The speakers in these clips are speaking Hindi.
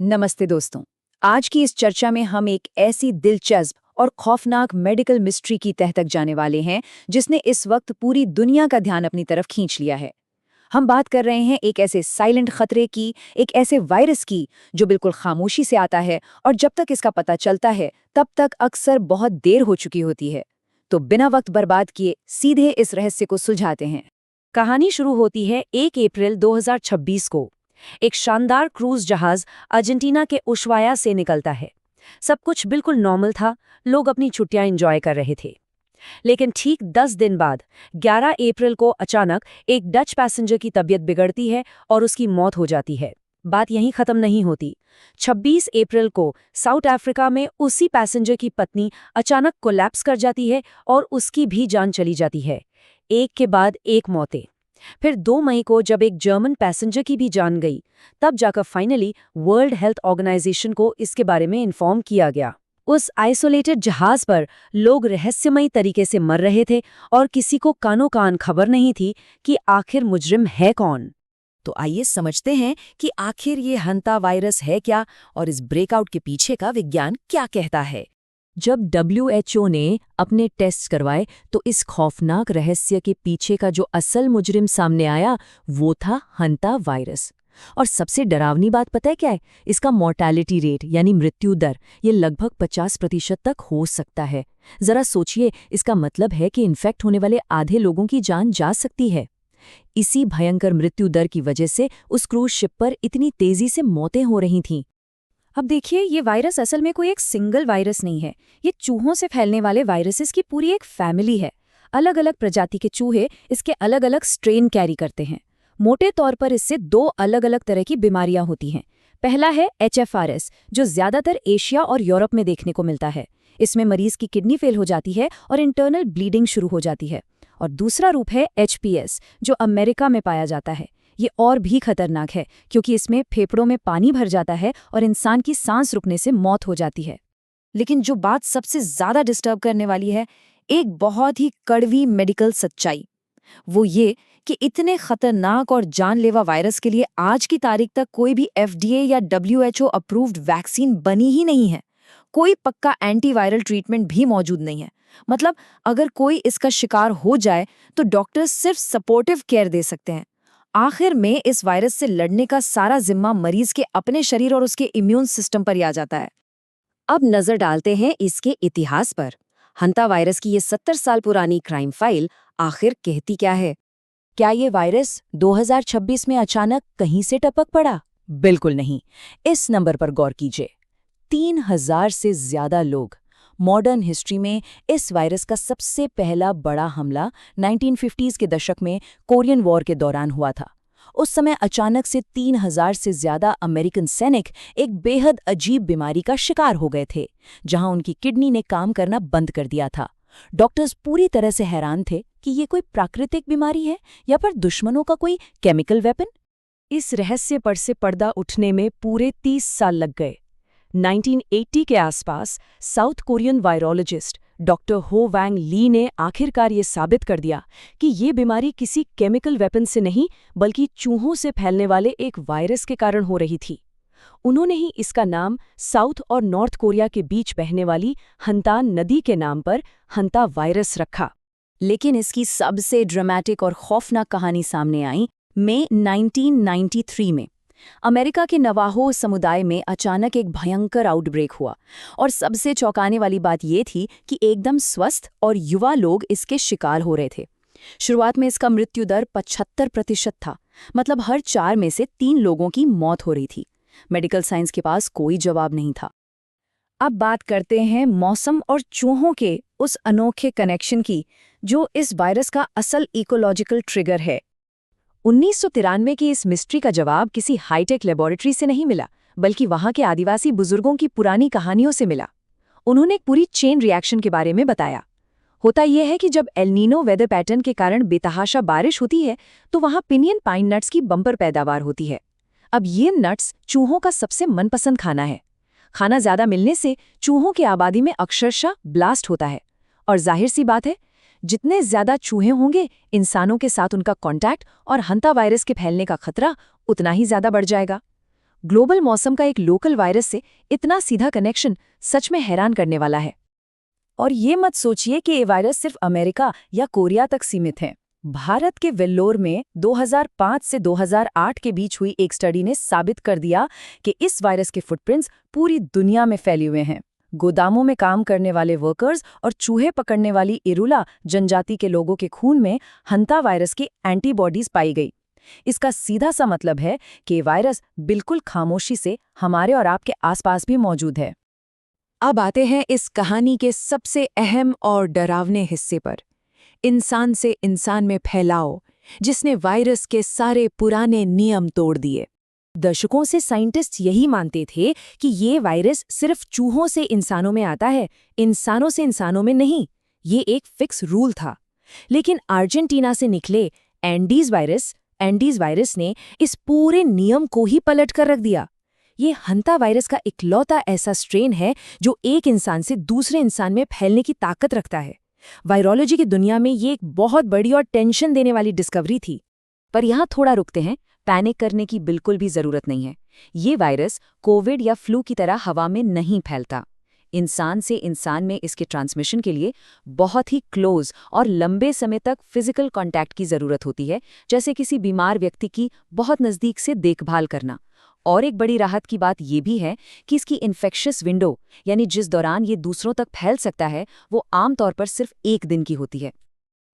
नमस्ते दोस्तों। आज की इस चर्चा में हम एक ऐसी दिलचस्प और खौफनाक मेडिकल मिस्ट्री की तह तक जाने वाले हैं जिसने इस वक्त पूरी दुनिया का ध्यान अपनी तरफ खींच लिया है। हम बात कर रहे हैं एक ऐसे साइलेंट खतरे की, एक ऐसे वायरस की जो बिल्कुल खामोशी से आता है और जब तक इसका पता चलता है तब तक अक्सर बहुत देर हो चुकी होती है। तो बिना वक्त बर्बाद किए सीधे इस रहस्य को सुलझाते हैं। कहानी शुरू होती है 1 अप्रैल 2026 को। एक शानदार क्रूज जहाज अर्जेंटीना के उशवाया से निकलता है। सब कुछ बिल्कुल नॉर्मल था, लोग अपनी छुट्टियां एंजॉय कर रहे थे। लेकिन ठीक 10 दिन बाद 11 अप्रैल को अचानक एक डच पैसेंजर की तबीयत बिगड़ती है और उसकी मौत हो जाती है। बात यहीं खत्म नहीं होती। 26 अप्रैल को साउथ अफ्रीका में उसी पैसेंजर की पत्नी अचानक कोलैप्स कर जाती है और उसकी भी जान चली जाती है। एक के बाद एक मौतें। फिर 2 मई को जब एक जर्मन पैसेंजर की भी जान गई, तब जाकर फाइनली वर्ल्ड हेल्थ ऑर्गेनाइजेशन को इसके बारे में इन्फॉर्म किया गया। उस आइसोलेटेड जहाज पर लोग रहस्यमयी तरीके से मर रहे थे और किसी को कानो कान खबर नहीं थी कि आखिर मुजरिम है कौन। तो आइए समझते हैं कि आखिर ये हंता वायरस है क्या और इस ब्रेकआउट के पीछे का विज्ञान क्या कहता है। जब WHO ने अपने टेस्ट करवाए तो इस खौफनाक रहस्य के पीछे का जो असल मुजरिम सामने आया वो था हंता वायरस। और सबसे डरावनी बात पता है क्या है? इसका मॉर्टैलिटी रेट यानी मृत्यु दर ये लगभग 50% तक हो सकता है। जरा सोचिए, इसका मतलब है कि इन्फेक्ट होने वाले आधे लोगों की जान जा सकती है। इसी भयंकर मृत्यु दर की वजह से उस क्रूज शिप पर इतनी तेजी से मौतें हो रही थीं। अब देखिए, ये वायरस असल में कोई एक सिंगल वायरस नहीं है। ये चूहों से फैलने वाले वायरसेस की पूरी एक फैमिली है। अलग अलग प्रजाति के चूहे इसके अलग अलग स्ट्रेन कैरी करते हैं। मोटे तौर पर इससे 2 अलग अलग तरह की बीमारियां होती हैं। पहला है HFRS, जो ज्यादातर एशिया और यूरोप में देखने को मिलता है। इसमें मरीज की किडनी फेल हो जाती है और इंटरनल ब्लीडिंग शुरू हो जाती है। और दूसरा रूप है HPS, जो अमेरिका में पाया जाता है। ये और भी खतरनाक है क्योंकि इसमें फेफड़ों में पानी भर जाता है और इंसान की सांस रुकने से मौत हो जाती है। लेकिन जो बात सबसे ज्यादा डिस्टर्ब करने वाली है, एक बहुत ही कड़वी मेडिकल सच्चाई, वो ये कि इतने खतरनाक और जानलेवा वायरस के लिए आज की तारीख तक कोई भी FDA या WHO अप्रूव्ड वैक्सीन बनी ही नहीं है। कोई पक्का एंटीवायरल ट्रीटमेंट भी मौजूद नहीं है। मतलब अगर कोई इसका शिकार हो जाए तो डॉक्टर्स सिर्फ सपोर्टिव केयर दे सकते हैं। आखिर में इस वायरस से लड़ने का सारा जिम्मा मरीज के अपने शरीर और उसके इम्यून सिस्टम पर ही आ जाता है। अब नजर डालते हैं इसके इतिहास पर। हंता वायरस की ये 70 साल पुरानी क्राइम फाइल आखिर कहती क्या है? क्या ये वायरस 2026 में अचानक कहीं से टपक पड़ा? बिल्कुल नहीं। इस नंबर पर गौर कीजिए। 3000 से ज्यादा लोग। मॉडर्न हिस्ट्री में इस वायरस का सबसे पहला बड़ा हमला 1950s के दशक में कोरियन वॉर के दौरान हुआ था। उस समय अचानक से 3000 से ज्यादा अमेरिकन सैनिक एक बेहद अजीब बीमारी का शिकार हो गए थे, जहां उनकी किडनी ने काम करना बंद कर दिया था। डॉक्टर्स पूरी तरह से हैरान थे कि ये कोई प्राकृतिक बीमारी है या फिर दुश्मनों का कोई केमिकल वेपन। इस रहस्य पर से पर्दा उठने में पूरे 30 साल लग गए। 1980 के आसपास साउथ कोरियन वायरोलॉजिस्ट डॉक्टर हो वैंग ली ने आखिरकार ये साबित कर दिया कि ये बीमारी किसी केमिकल वेपन से नहीं बल्कि चूहों से फैलने वाले एक वायरस के कारण हो रही थी। उन्होंने ही इसका नाम साउथ और नॉर्थ कोरिया के बीच बहने वाली हंतान नदी के नाम पर हंता वायरस रखा। लेकिन इसकी सबसे ड्रामेटिक और खौफनाक कहानी सामने आई मई 1993 में। अमेरिका के नवाहो समुदाय में अचानक एक भयंकर आउटब्रेक हुआ और सबसे चौंकाने वाली बात यह थी कि एकदम स्वस्थ और युवा लोग इसके शिकार हो रहे थे। शुरुआत में इसका मृत्यु दर 75% था, मतलब हर 4 में से 3 लोगों की मौत हो रही थी। मेडिकल साइंस के पास कोई जवाब नहीं था। अब बात करते हैं मौसम और चूहों के उस अनोखे कनेक्शन की, जो इस वायरस का असल इकोलॉजिकल ट्रिगर है। 1993 की इस मिस्ट्री का जवाब किसी हाईटेक लेबोरेटरी से नहीं मिला, बल्कि वहां के आदिवासी बुजुर्गों की पुरानी कहानियों से मिला। उन्होंने एक पूरी चेन रिएक्शन के बारे में बताया। होता यह है कि जब एल नीनो वेदर पैटर्न के कारण बेतहाशा बारिश होती है तो वहां पिनियन पाइन नट्स की बम्पर पैदावार होती है। अब ये नट्स चूहों का सबसे मनपसंद खाना है। खाना ज्यादा मिलने से चूहों की आबादी में अक्षरशः ब्लास्ट होता है। और जाहिर सी बात है, जितने ज्यादा चूहे होंगे, इंसानों के साथ उनका कांटेक्ट और हंता वायरस के फैलने का खतरा उतना ही ज्यादा बढ़ जाएगा। ग्लोबल मौसम का एक लोकल वायरस से इतना सीधा कनेक्शन सच में हैरान करने वाला है। और ये मत सोचिए कि ये वायरस सिर्फ अमेरिका या कोरिया तक सीमित है। भारत के वेल्लोर में 2005 से 2008 के बीच हुई एक स्टडी ने साबित कर दिया कि इस वायरस के फुटप्रिंट्स पूरी दुनिया में फैले हुए हैं। गोदामों में काम करने वाले वर्कर्स और चूहे पकड़ने वाली इरुला जनजाति के लोगों के खून में हंता वायरस की एंटीबॉडीज पाई गई। इसका सीधा सा मतलब है कि वायरस बिल्कुल खामोशी से हमारे और आपके आसपास भी मौजूद है। अब आते हैं इस कहानी के सबसे अहम और डरावने हिस्से पर, इंसान से इंसान में फैलाव, जिसने वायरस के सारे पुराने नियम तोड़ दिए। दशकों से साइंटिस्ट यही मानते थे कि ये वायरस सिर्फ चूहों से इंसानों में आता है, इंसानों से इंसानों में नहीं। ये एक फिक्स रूल था। लेकिन अर्जेंटीना से निकले एंडीज वायरस ने इस पूरे नियम को ही पलट कर रख दिया। ये हंता वायरस का इकलौता ऐसा स्ट्रेन है जो एक इंसान से दूसरे इंसान में फैलने की ताकत रखता है। वायरोलॉजी की दुनिया में ये एक बहुत बड़ी और टेंशन देने वाली डिस्कवरी थी। पर यहाँ थोड़ा रुकते हैं, पैनिक करने की बिल्कुल भी जरूरत नहीं है। ये वायरस कोविड या फ्लू की तरह हवा में नहीं फैलता। इंसान से इंसान में इसके ट्रांसमिशन के लिए बहुत ही क्लोज और लंबे समय तक फिजिकल कांटेक्ट की जरूरत होती है, जैसे किसी बीमार व्यक्ति की बहुत नज़दीक से देखभाल करना। और एक बड़ी राहत की बात यह भी है कि इसकी इन्फेक्शियस विंडो, यानी जिस दौरान ये दूसरों तक फैल सकता है, वो आमतौर पर सिर्फ 1 दिन की होती है।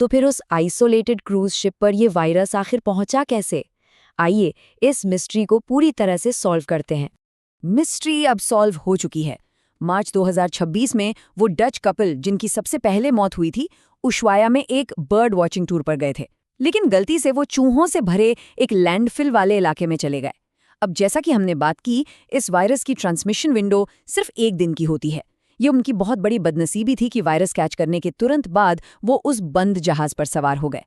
तो फिर उस आइसोलेटेड क्रूज शिप पर यह वायरस आखिर पहुंचा कैसे? आइए इस मिस्ट्री को पूरी तरह से सॉल्व करते हैं। मिस्ट्री अब सॉल्व हो चुकी है। मार्च 2026 में वो डच कपल जिनकी सबसे पहले मौत हुई थी, उशवाया में एक बर्ड वॉचिंग टूर पर गए थे, लेकिन गलती से वो चूहों से भरे एक लैंडफिल वाले इलाके में चले गए। अब जैसा कि हमने बात की, इस वायरस की ट्रांसमिशन विंडो सिर्फ 1 दिन की होती है। ये उनकी बहुत बड़ी बदनसीबी थी कि वायरस कैच करने के तुरंत बाद वो उस बंद जहाज पर सवार हो गए,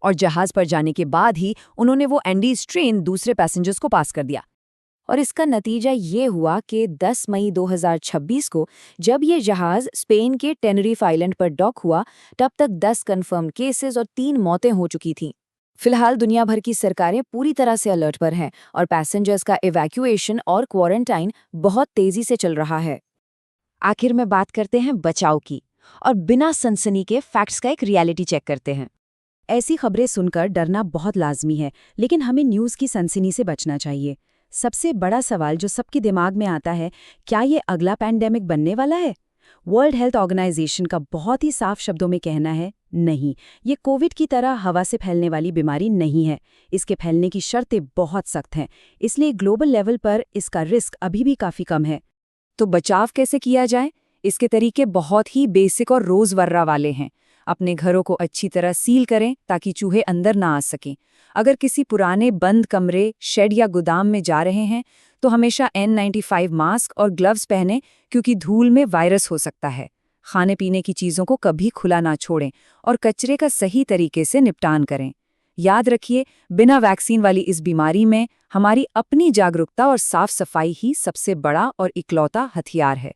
और जहाज पर जाने के बाद ही उन्होंने वो एंडीज ट्रेन दूसरे पैसेंजर्स को पास कर दिया। और इसका नतीजा ये हुआ कि 10 मई 2026 को जब ये जहाज स्पेन के टेनरिफ आइलैंड पर डॉक हुआ, तब तक 10 कन्फर्म केसेस और 3 मौतें हो चुकी थीं। फिलहाल दुनिया भर की सरकारें पूरी तरह से अलर्ट पर हैं और पैसेंजर्स का इवैक्यूएशन और क्वारंटाइन बहुत तेजी से चल रहा है। आखिर में बात करते हैं बचाव की, और बिना सनसनी के फैक्ट्स का एक रियलिटी चेक करते हैं। ऐसी खबरें सुनकर डरना बहुत लाजमी है, लेकिन हमें न्यूज़ की सनसनी से बचना चाहिए। सबसे बड़ा सवाल जो सबके दिमाग में आता है, क्या ये अगला पैंडेमिक बनने वाला है? वर्ल्ड हेल्थ ऑर्गेनाइजेशन का बहुत ही साफ शब्दों में कहना है, नहीं, ये कोविड की तरह हवा से फैलने वाली बीमारी नहीं है। इसके फैलने की शर्तें बहुत सख्त हैं, इसलिए ग्लोबल लेवल पर इसका रिस्क अभी भी काफ़ी कम है। तो बचाव कैसे किया जाए? इसके तरीके बहुत ही बेसिक और रोज़मर्रा वाले हैं। अपने घरों को अच्छी तरह सील करें ताकि चूहे अंदर ना आ सकें। अगर किसी पुराने बंद कमरे, शेड या गोदाम में जा रहे हैं तो हमेशा N95 मास्क और ग्लव्स पहनें, क्योंकि धूल में वायरस हो सकता है। खाने पीने की चीज़ों को कभी खुला ना छोड़ें और कचरे का सही तरीके से निपटान करें। याद रखिए, बिना वैक्सीन वाली इस बीमारी में हमारी अपनी जागरूकता और साफ सफाई ही सबसे बड़ा और इकलौता हथियार है।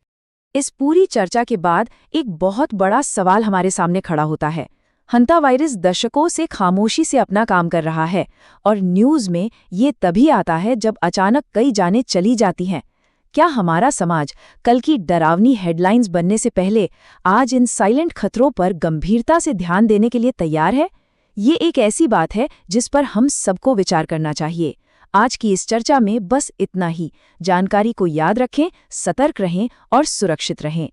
इस पूरी चर्चा के बाद एक बहुत बड़ा सवाल हमारे सामने खड़ा होता है। हंता वायरस दशकों से खामोशी से अपना काम कर रहा है, और न्यूज़ में ये तभी आता है जब अचानक कई जानें चली जाती हैं। क्या हमारा समाज कल की डरावनी हेडलाइंस बनने से पहले आज इन साइलेंट खतरों पर गंभीरता से ध्यान देने के लिए तैयार है? ये एक ऐसी बात है जिस पर हम सबको विचार करना चाहिए। आज की इस चर्चा में बस इतना ही। जानकारी को याद रखें, सतर्क रहें और सुरक्षित रहें।